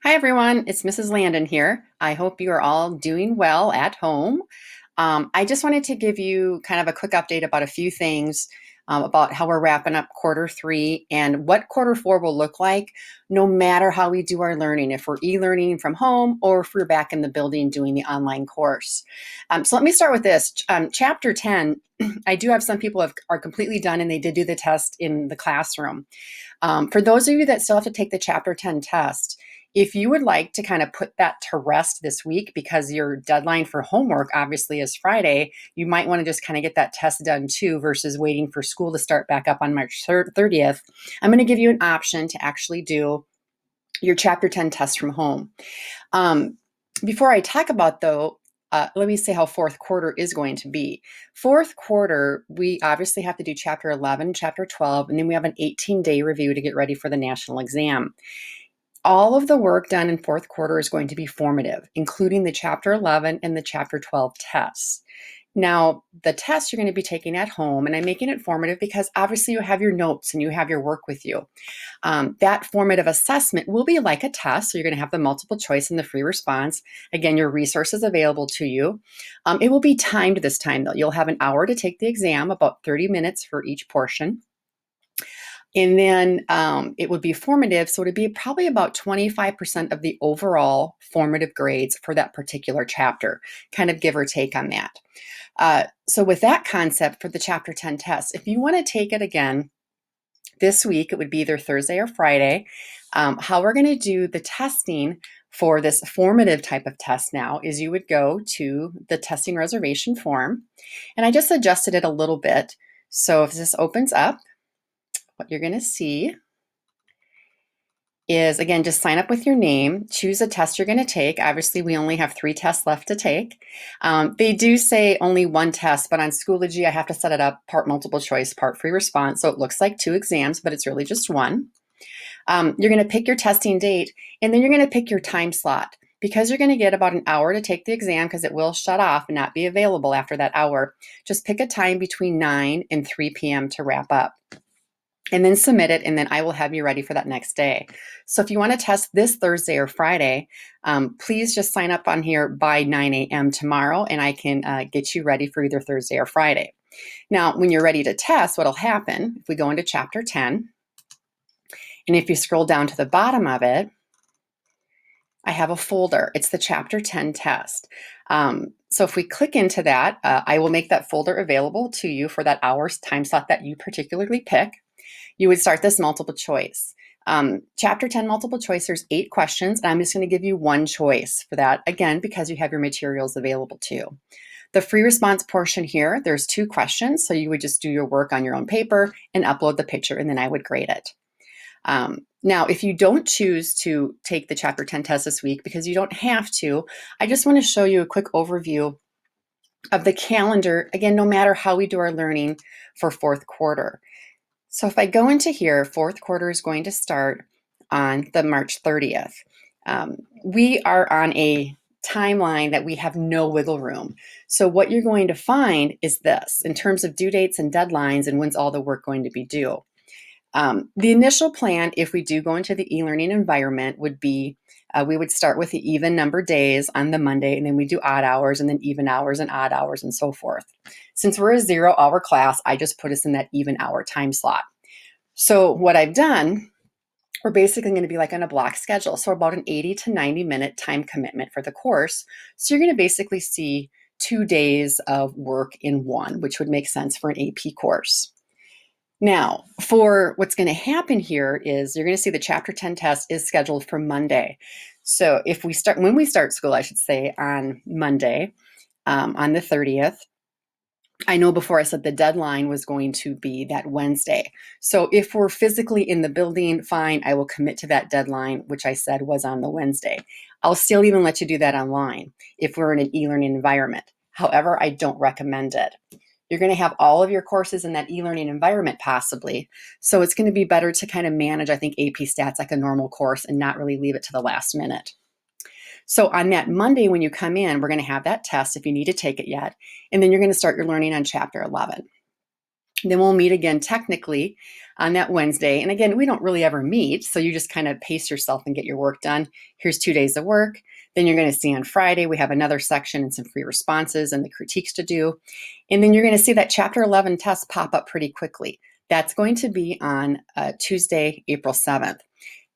Hi everyone, it's Mrs. Landon here. I hope you are all doing well at home. I just wanted to give you kind of a quick update about a few things about how we're wrapping up quarter three and what quarter four will look like no matter how we do our learning, if we're e-learning from home or if we're back in the building doing the online course. So let me start with this. Chapter 10, I do have some people are completely done and they did do the test in the classroom. For those of you that still have to take the Chapter 10 test, if you would like to kind of put that to rest this week because your deadline for homework obviously is Friday, you might want to just kind of get that test done too versus waiting for school to start back up on March 30th. I'm going to give you an option to actually do your Chapter 10 test from home. Before I talk about though, let me say how fourth quarter is going to be. Fourth quarter, we obviously have to do chapter 11, chapter 12, and then we have an 18-day review to get ready for the national exam. All of the work done in fourth quarter is going to be formative, including the chapter 11 and the chapter 12 tests. Now, the tests you're going to be taking at home, and I'm making it formative because obviously you have your notes and you have your work with you. That formative assessment will be like a test. So you're going to have the multiple choice and the free response. Again, your resources available to you. It will be timed this time though. You'll have an hour to take the exam, about 30 minutes for each portion. And then it would be formative. So it would be probably about 25% of the overall formative grades for that particular chapter, kind of give or take on that. So with that concept for the chapter 10 test, if you want to take it again this week, it would be either Thursday or Friday. How we're going to do the testing for this formative type of test now is you would go to the testing reservation form, and I just adjusted it a little bit. So if this opens up, what you're going to see is, again, just sign up with your name, choose a test you're going to take. Obviously, we only have 3 tests left to take. They do say only 1 test, but on Schoology, I have to set it up part multiple choice, part free response. So it looks like 2 exams, but it's really just 1. You're going to pick your testing date, and then you're going to pick your time slot. Because you're going to get about an hour to take the exam because it will shut off and not be available after that hour, just pick a time between 9 and 3 p.m. to wrap up. And then submit it, and then I will have you ready for that next day. So if you want to test this Thursday or Friday, please just sign up on here by 9 a.m. tomorrow, and I can get you ready for either Thursday or Friday. Now, when you're ready to test, what'll happen, if we go into chapter 10, and if you scroll down to the bottom of it, I have a folder. It's the chapter 10 test. So if we click into that, I will make that folder available to you for that hour's time slot that you particularly pick. You would start this multiple choice. Chapter 10 multiple choice, there's 8 questions, and I'm just going to give you 1 choice for that, again, because you have your materials available to you. The free response portion here, there's 2 questions, so you would just do your work on your own paper and upload the picture, and then I would grade it. Now, if you don't choose to take the Chapter 10 test this week, because you don't have to, I just want to show you a quick overview of the calendar, again, no matter how we do our learning for fourth quarter. So if I go into here, fourth quarter is going to start on the March 30th. We are on a timeline that we have no wiggle room. So what you're going to find is this, in terms of due dates and deadlines and when's all the work going to be due. The initial plan, if we do go into the e-learning environment, would be we would start with the even number days on the Monday, and then we do odd hours, and then even hours and odd hours, and so forth. Since we're a 0-hour class, I just put us in that even hour time slot. So what I've done, we're basically going to be like on a block schedule. So about an 80 to 90 minute time commitment for the course. So you're going to basically see 2 days of work in one, which would make sense for an AP course. Now, for what's going to happen here is you're going to see the Chapter 10 test is scheduled for Monday. So when we start school, I should say, on Monday, on the 30th, I know before I said the deadline was going to be that Wednesday. So if we're physically in the building, fine, I will commit to that deadline, which I said was on the Wednesday. I'll still even let you do that online if we're in an e-learning environment. However, I don't recommend it. You're going to have all of your courses in that e-learning environment possibly. So it's going to be better to kind of manage, I think, AP Stats like a normal course and not really leave it to the last minute. So on that Monday when you come in, we're going to have that test if you need to take it yet. And then you're going to start your learning on chapter 11. Then we'll meet again technically on that Wednesday. And again, we don't really ever meet, so you just kind of pace yourself and get your work done. Here's 2 days of work. Then you're going to see on Friday, we have another section and some free responses and the critiques to do. And then you're going to see that Chapter 11 test pop up pretty quickly. That's going to be on Tuesday, April 7th.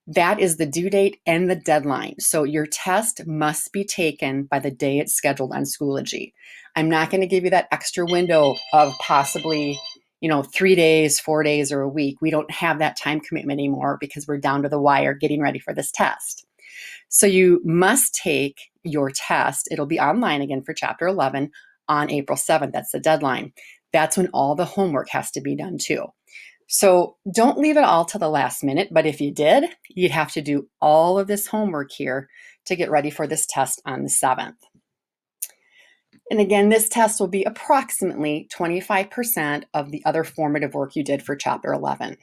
That is the due date and the deadline. So your test must be taken by the day it's scheduled on Schoology. I'm not going to give you that extra window of possibly 3 days, 4 days, or a week. We don't have that time commitment anymore because we're down to the wire getting ready for this test. So you must take your test. It'll be online again for Chapter 11 on April 7th. That's the deadline. That's when all the homework has to be done too. So don't leave it all to the last minute, but if you did, you'd have to do all of this homework here to get ready for this test on the 7th. And again, this test will be approximately 25% of the other formative work you did for Chapter 11.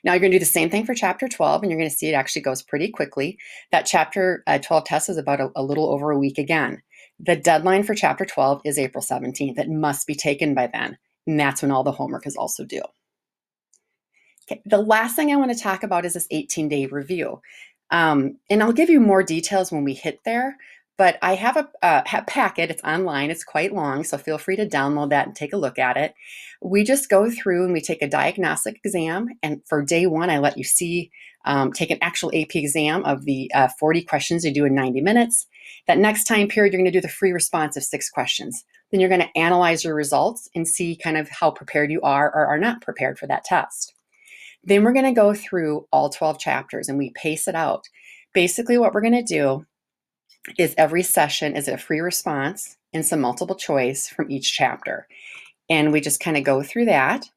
Now you're going to do the same thing for Chapter 12, and you're going to see it actually goes pretty quickly. That Chapter 12 test is about a little over a week again. The deadline for Chapter 12 is April 17th. It must be taken by then, and that's when all the homework is also due. Okay, the last thing I want to talk about is this 18-day review. And I'll give you more details when we hit there, but I have a packet. It's online. It's quite long, so feel free to download that and take a look at it. We just go through and we take a diagnostic exam. And for day one, I let you see, take an actual AP exam of the 40 questions you do in 90 minutes. That next time period, you're going to do the free response of 6 questions. Then you're going to analyze your results and see kind of how prepared you are or are not prepared for that test. Then we're going to go through all 12 chapters and we pace it out. Basically, what we're going to do is every session is a free response and some multiple choice from each chapter. And we just kind of go through that.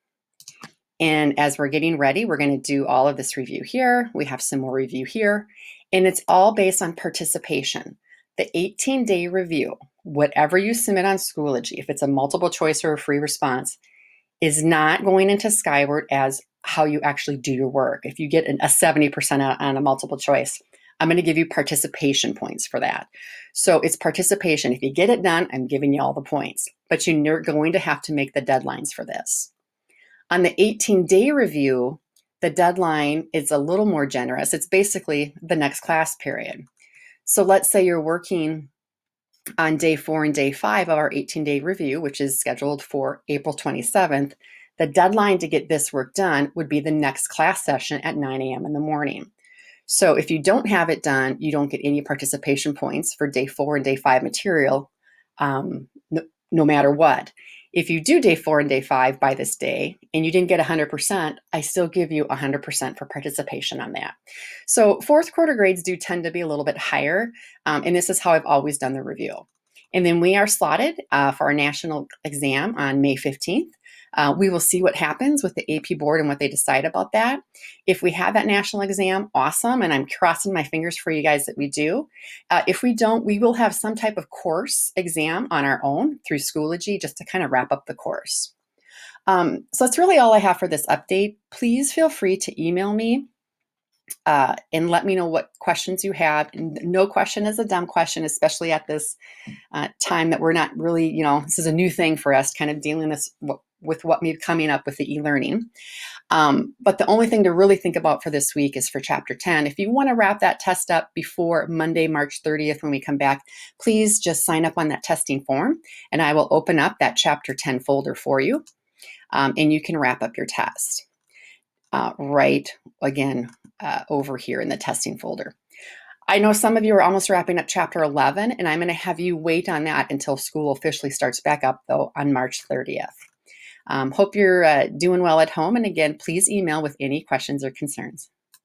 And as we're getting ready, we're going to do all of this review here. We have some more review here. And it's all based on participation. The 18-day review, whatever you submit on Schoology, if it's a multiple choice or a free response, is not going into Skyward as how you actually do your work. If you get a 70% on a multiple choice, I'm going to give you participation points for that. So it's participation. If you get it done, I'm giving you all the points, but you're going to have to make the deadlines for this. On the 18-day review, the deadline is a little more generous. It's basically the next class period. So let's say you're working on day 4 and day 5 of our 18-day review, which is scheduled for April 27th, the deadline to get this work done would be the next class session at 9 a.m. in the morning. So if you don't have it done, you don't get any participation points for day 4 and day 5 material, no matter what. If you do day 4 and day 5 by this day and you didn't get 100%, I still give you 100% for participation on that. So fourth quarter grades do tend to be a little bit higher, and this is how I've always done the review. And then we are slotted for our national exam on May 15th. We will see what happens with the AP board and what they decide about that. If we have that national exam, awesome, and I'm crossing my fingers for you guys that we do. If we don't, we will have some type of course exam on our own through Schoology just to kind of wrap up the course. So that's really all I have for this update. Please feel free to email me and let me know what questions you have. And no question is a dumb question, especially at this time that we're not really, this is a new thing for us, kind of dealing with what may be coming up with the e-learning. But the only thing to really think about for this week is for Chapter 10. If you want to wrap that test up before Monday, March 30th, when we come back, please just sign up on that testing form and I will open up that Chapter 10 folder for you and you can wrap up your test right again over here in the testing folder. I know some of you are almost wrapping up Chapter 11 and I'm going to have you wait on that until school officially starts back up though on March 30th. Hope you're doing well at home. And again, please email with any questions or concerns.